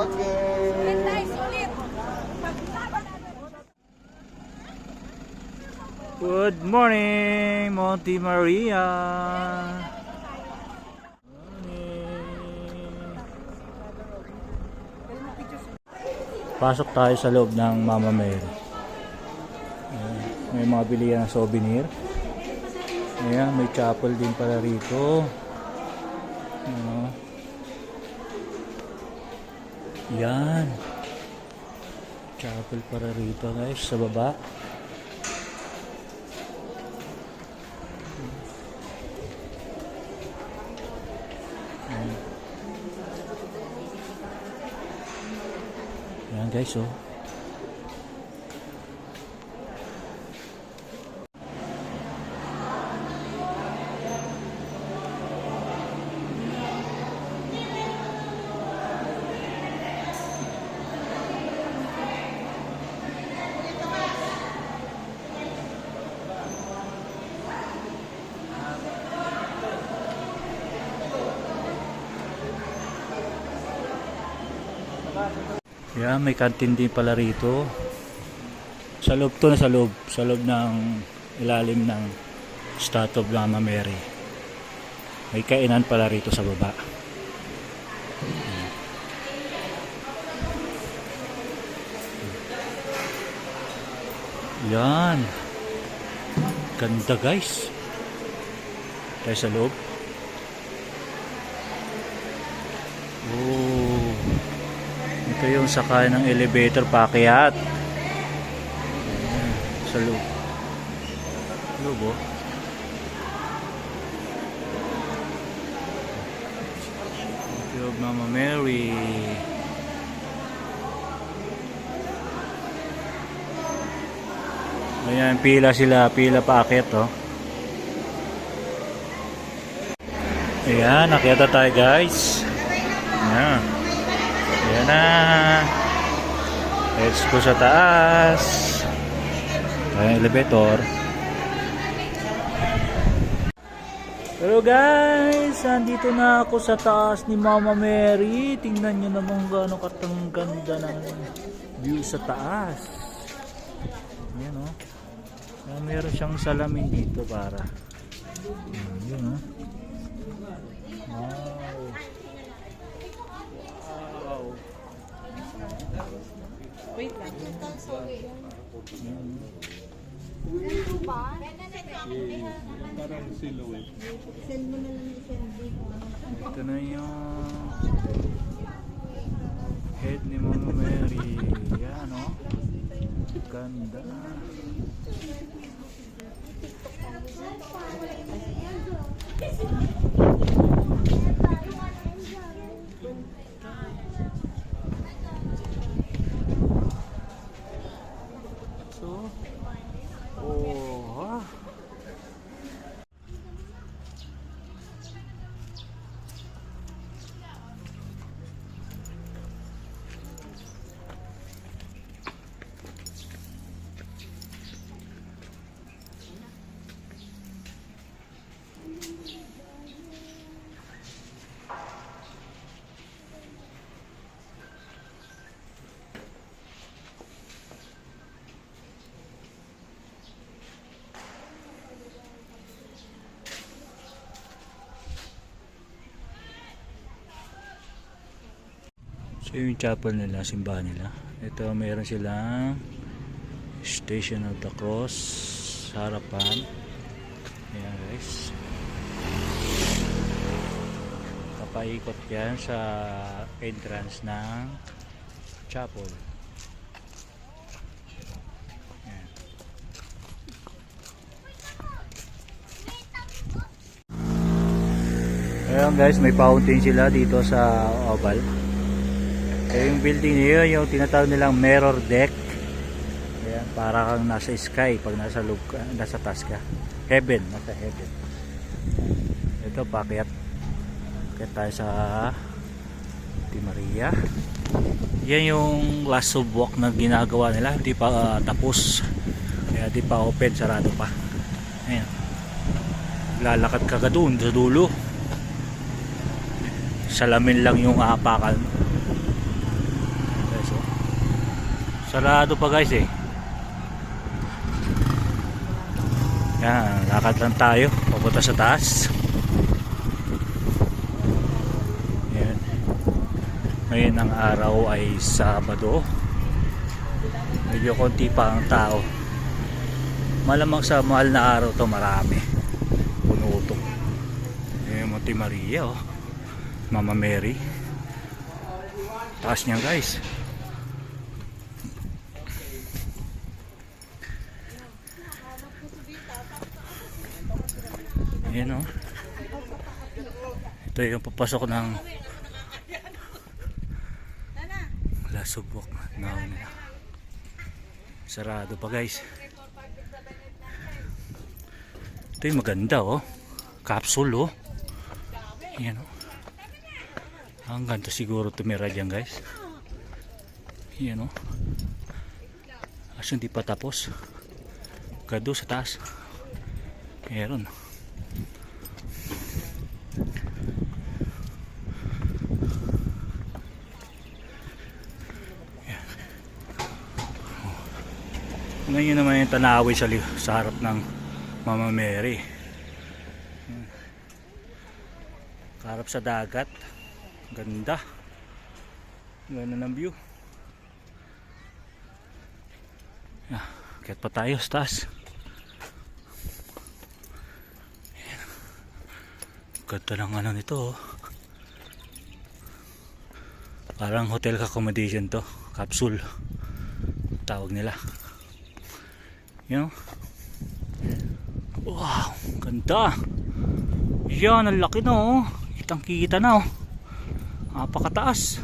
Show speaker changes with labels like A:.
A: Okay.
B: Good morning, Monte Maria. Pasok tayo sa loob ng Mama Mary. May mga bilihan ng souvenir. Ayan, may chapel din pala rito. Yan. Chapel para rito guys, sa baba. Yan guys, oh. Yan, may kantin din pala rito. Sa loob to, sa loob ng ilalim ng Statue of Mama Mary. May kainan pala rito sa baba. Yan. Ganda guys. Tayo sa loob. Oh. Ito yung sakay ng elevator paakyat. Sa loob. Loob, oh. Statue of Mama Mary. Ayan, pila paakyat, oh. Ayan, nakyata tayo guys. Ayan. Ayan na. Let's go sa taas. Ayan, elevator. Pero guys, andito na ako sa taas ni Mama Mary. Tingnan nyo naman gaano katang ganda ng view sa taas. Ayan, oh. Meron siyang salamin dito para. Ayan, oh.
A: Wait lang.
C: Parang silhouette.
A: Send mo na lang yung
B: Ito na yung head ni Mama Mary. Yan, oh. Ganda. So yung chapel nila, simbahan nila. Ito mayroon silang Station of the Cross sa harapan. Ayan guys. Kapaikot yan sa entrance ng chapel. Ayan. Ayan guys, may fountain sila dito sa oval. Yung building niyo, yung tinatawag nilang mirror deck. Ayan, para kang nasa sky pag nasa loob ka, nasa taas ka. Heaven, nasa heaven. Ito, paakyat. Paakyat tayo sa Monte Maria. Yan yung last subwalk na ginagawa nila. Hindi pa tapos. Kaya di pa open, sarado pa. Ayan. Lalakad ka doon sa dulo. Salamin lang yung aapakan. Sarado pa guys eh. Yan, lakad lang tayo papunta sa taas. Yan. Ngayon ang araw ay Sabado. Medyo konti pa ang tao. Malamang sa mahal na araw to marami. Puno to. Yan yung Monte Maria oh. Mama Mary. Taas niya guys. Ayan o. Ito yung papasok ng Lasubok. Sarado pa guys. Ito yung maganda oh. Capsule oh. Ayan o. Ang ganda siguro tumira dyan guys. Ayan o. As hindi pa tapos. Gado sa taas. Meron. Ngayon naman yung tanawin sa harap ng Mama Mary. Harap sa dagat. Ganda. Ganda ng view. Kaya pa tayo sa taas. Ganda ng ano nito oh. Parang hotel accommodation to. Capsule tawag nila. You know? Wow, ganda. Yan, ang laki na oh. Kitang kita na oh. Napakataas.